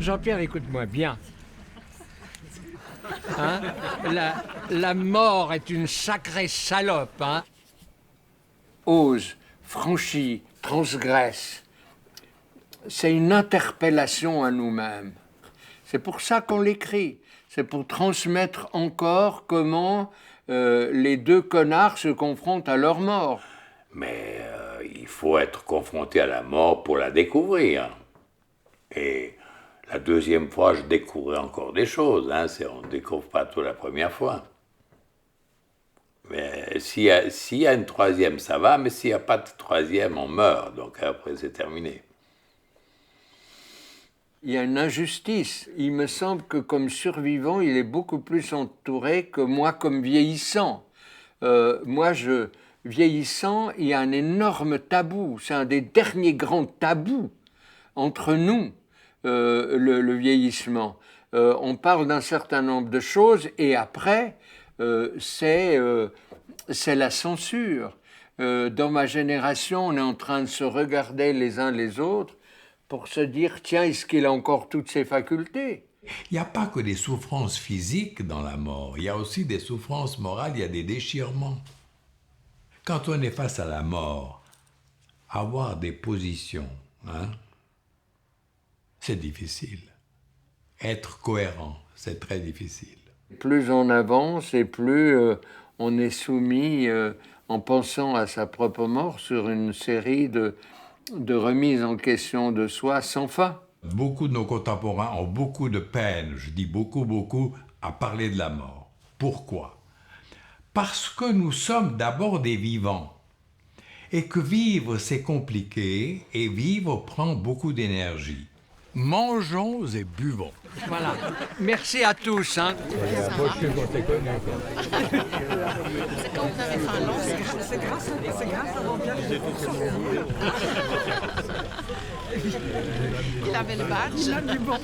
Jean-Pierre, écoute-moi bien. Hein? La mort est une sacrée salope, hein? Ose, franchit, transgresse. C'est une interpellation à nous-mêmes. C'est pour ça qu'on l'écrit. C'est pour transmettre encore comment les deux connards se confrontent à leur mort. Mais il faut être confronté à la mort pour la découvrir. Et la deuxième fois, je découvrais encore des choses. Hein. On ne découvre pas tout la première fois. Mais s'il y a une troisième, ça va. Mais s'il n'y a pas de troisième, on meurt. Donc après, c'est terminé. Il y a une injustice. Il me semble que comme survivant, il est beaucoup plus entouré que moi comme vieillissant. Vieillissant, il y a un énorme tabou. C'est un des derniers grands tabous entre nous, le vieillissement. On parle d'un certain nombre de choses et après, c'est la censure. Dans ma génération, on est en train de se regarder les uns les autres pour se dire, tiens, est-ce qu'il a encore toutes ses facultés? Il n'y a pas que des souffrances physiques dans la mort, il y a aussi des souffrances morales, il y a des déchirements. Quand on est face à la mort, avoir des positions, hein, c'est difficile. Être cohérent, c'est très difficile. Plus on avance et plus on est soumis, en pensant à sa propre mort, sur une série de remises en question de soi sans fin. Beaucoup de nos contemporains ont beaucoup de peine, je dis beaucoup, à parler de la mort. Pourquoi? Parce que nous sommes d'abord des vivants. Et que vivre, c'est compliqué, et vivre prend beaucoup d'énergie. Mangeons et buvons. Voilà. Merci à tous. Hein. C'est quand vous avez fait un long c'est grâce à Jean-Pierre. Il avait le badge. Il a du bon.